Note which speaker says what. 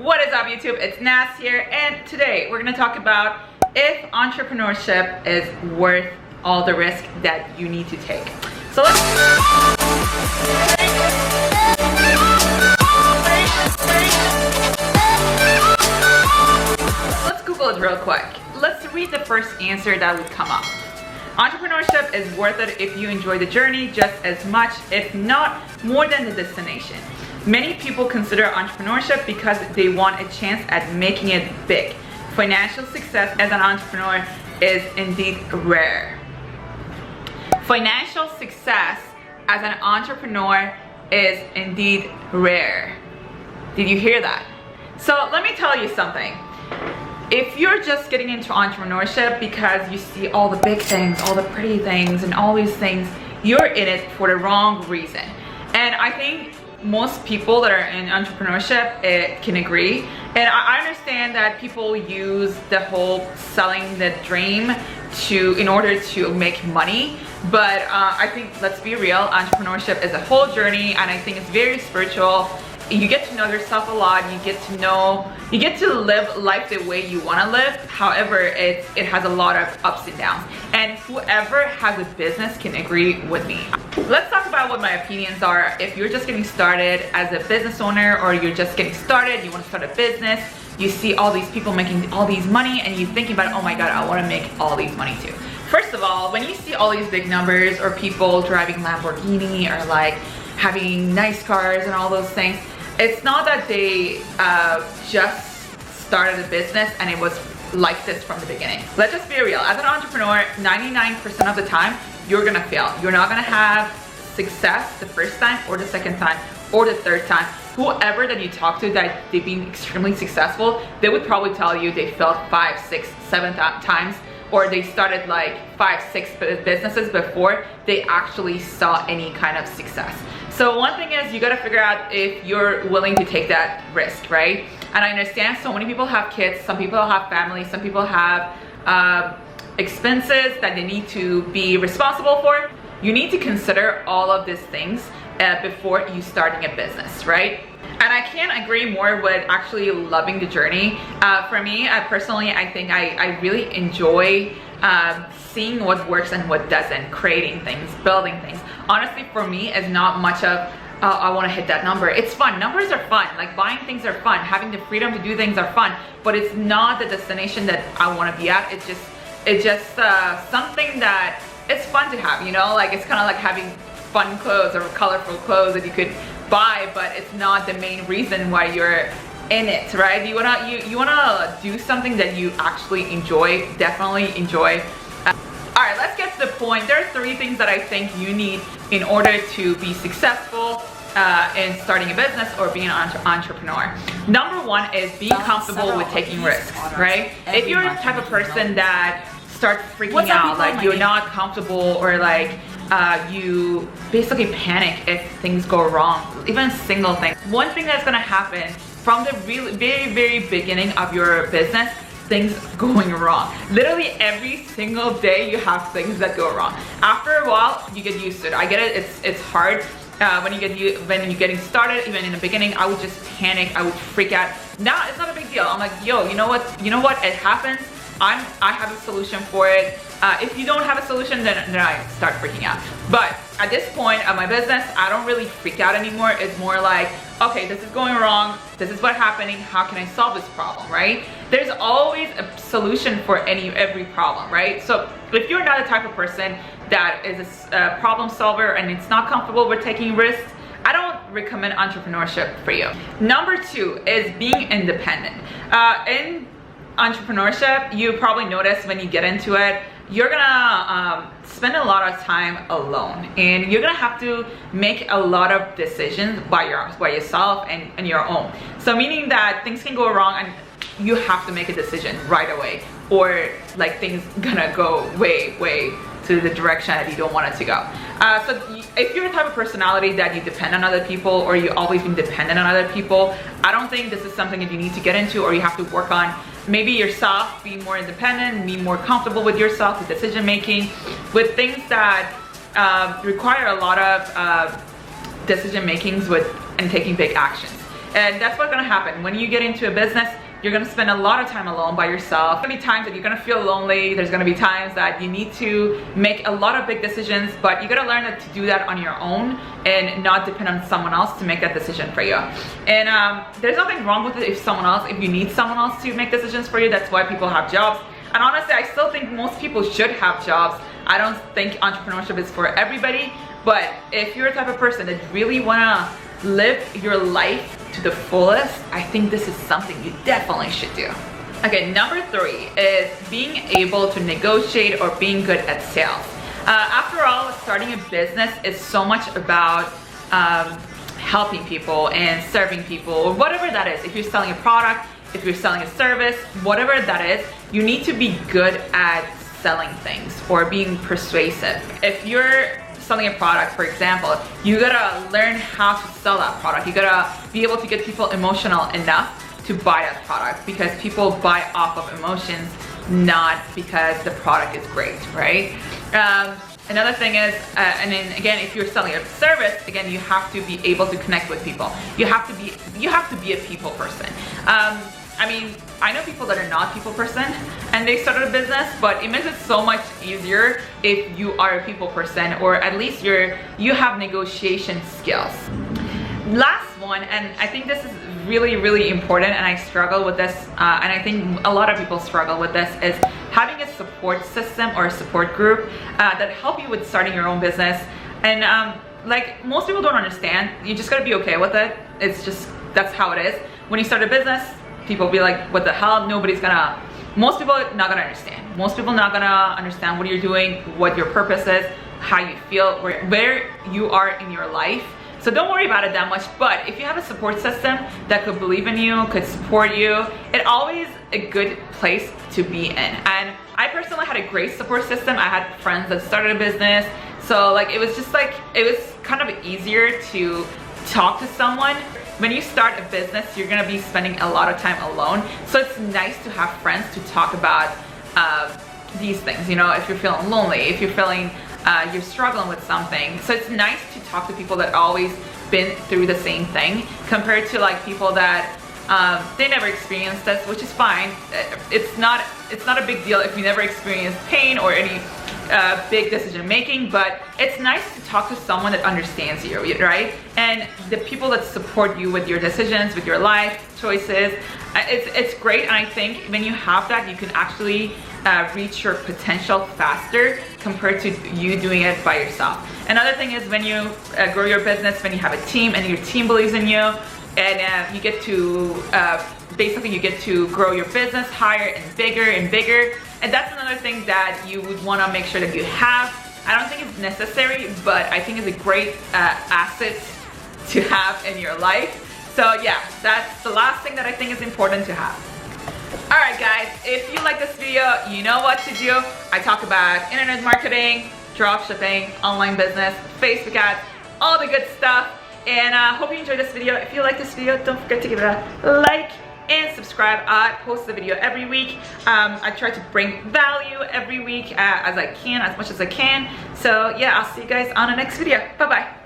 Speaker 1: What is up, YouTube? It's Naz here, and today we're going to talk about if entrepreneurship is worth all the risk that you need to take. So let's Google it real quick. Let's read the first answer that would come up. Entrepreneurship is worth it if you enjoy the journey just as much, if not more than the destination. Many people consider entrepreneurship because they want a chance at making it big. Financial success as an entrepreneur is indeed rare. Financial success as an entrepreneur is indeed rare. Did you hear that? So let me tell you something. If you're just getting into entrepreneurship because you see all the big things, all the pretty things, and all these things, you're in it for the wrong reason. And I think most people that are in entrepreneurship can agree. And I understand that people use the whole selling the dream in order to make money. But I think, let's be real, entrepreneurship is a whole journey, and I think it's very spiritual. You get to know yourself a lot. You get to live life the way you want to live. However, it has a lot of ups and downs, and whoever has a business can agree with me. Let's talk about what my opinions are. If you're just getting started as a business owner, or you're just getting started, you want to start a business, you see all these people making all these money, and you're thinking about, oh my god, I want to make all these money too. First of all, when you see all these big numbers, or people driving Lamborghini, or like having nice cars and all those things, it's not that they just started a business and it was like this from the beginning. Let's just be real. As an entrepreneur, 99% of the time, you're gonna fail. You're not gonna have success the first time, or the second time, or the third time. Whoever that you talk to that they've been extremely successful, they would probably tell you they failed 5, 6, 7 times, or they started like 5, 6 businesses before they actually saw any kind of success. So one thing is, you gotta figure out if you're willing to take that risk, right? And I understand so many people have kids, some people have families, some people have expenses that they need to be responsible for. You need to consider all of these things before you starting a business, right? And I can't agree more with actually loving the journey. For me, personally, I think I really enjoy seeing what works and what doesn't, creating things, building things. Honestly, for me, it's not much of, I want to hit that number. It's fun. Numbers are fun. Like buying things are fun. Having the freedom to do things are fun. But it's not the destination that I want to be at. It's just something that it's fun to have, you know? Like it's kind of like having fun clothes or colorful clothes that you could buy, but it's not the main reason why you're in it, right? You wanna do something that you actually enjoy, definitely enjoy. All right, let's get to the point. There are 3 things that I think you need in order to be successful in starting a business or being an entrepreneur. Number 1 is being comfortable with taking risks, right? If you're the type of person that starts freaking out, like you're not comfortable, or like you basically panic if things go wrong, even a single thing. One thing that's gonna happen from the very beginning of your business, things going wrong. Literally every single day you have things that go wrong. After a while, you get used to it. I get it, it's hard when you're getting started. Even in the beginning, I would just panic, I would freak out. Now it's not a big deal. I'm like, yo, you know what, it happens. I have a solution for it. If you don't have a solution, then I start freaking out. But at this point of my business, I don't really freak out anymore. It's more like, okay, this is going wrong. This is what's happening. How can I solve this problem, right? There's always a solution for every problem, right? So if you're not the type of person that is a problem solver and it's not comfortable with taking risks, I don't recommend entrepreneurship for you. Number 2 is being independent. In entrepreneurship, you probably notice when you get into it, you're gonna spend a lot of time alone, and you're gonna have to make a lot of decisions by yourself and your own. So meaning that things can go wrong and you have to make a decision right away, or like things gonna go way to the direction that you don't want it to go. So if you're the type of personality that you depend on other people, or you always been dependent on other people, I don't think this is something that you need to get into, or you have to work on. Maybe yourself, be more independent, be more comfortable with yourself, with decision making, with things that require a lot of decision makings and taking big actions. And that's what's gonna happen. When you get into a business, you're gonna spend a lot of time alone by yourself. There's gonna be times that you're gonna feel lonely. There's gonna be times that you need to make a lot of big decisions, but you gotta learn to do that on your own and not depend on someone else to make that decision for you. And there's nothing wrong with it if you need someone else to make decisions for you. That's why people have jobs. And honestly, I still think most people should have jobs. I don't think entrepreneurship is for everybody, but if you're the type of person that really wanna live your life to the fullest, I think this is something you definitely should do. Okay, number 3 is being able to negotiate or being good at sales. After all, starting a business is so much about helping people and serving people, or whatever that is. If you're selling a product, if you're selling a service, whatever that is, you need to be good at selling things or being persuasive. If you're selling a product, for example, you gotta learn how to sell that product. You gotta be able to get people emotional enough to buy that product, because people buy off of emotions, not because the product is great, right? Another thing is, and then again, if you're selling a service, again, you have to be able to connect with people. You have to be a people person. I mean, I know people that are not people person and they started a business, but it makes it so much easier if you are a people person, or at least you have negotiation skills. Last one, and I think this is really, really important, and I struggle with this, and I think a lot of people struggle with this, is having a support system or a support group that help you with starting your own business. And like, most people don't understand. You just gotta be okay with it. It's just, that's how it is. When you start a business, people be like, what the hell? Most people are not gonna understand. Most people not gonna understand what you're doing, what your purpose is, how you feel, where you are in your life. So don't worry about it that much. But if you have a support system that could believe in you, could support you, it's always a good place to be in. And I personally had a great support system. I had friends that started a business. So like, it was kind of easier to talk to someone. When you start a business, you're gonna be spending a lot of time alone. So it's nice to have friends to talk about these things. You know, if you're feeling lonely, if you're feeling you're struggling with something. So it's nice to talk to people that always been through the same thing, compared to like people that they never experienced this, which is fine. It's not a big deal if you never experienced pain or any big decision making, but it's nice to talk to someone that understands you, right? And the people that support you with your decisions, with your life choices, it's great. And I think when you have that, you can actually reach your potential faster compared to you doing it by yourself. Another thing is, when you grow your business, when you have a team and your team believes in you, and you get to basically you get to grow your business higher and bigger and bigger. And that's another thing that you would want to make sure that you have. I don't think it's necessary, but I think it's a great asset to have in your life. So yeah, that's the last thing that I think is important to have. Alright guys, if you like this video, you know what to do. I talk about internet marketing, drop shipping, online business, Facebook ads, all the good stuff. And I hope you enjoyed this video. If you like this video, don't forget to give it a like and subscribe. I post the video every week. I try to bring value every week as I can, as much as I can. So yeah, I'll see you guys on the next video. Bye bye.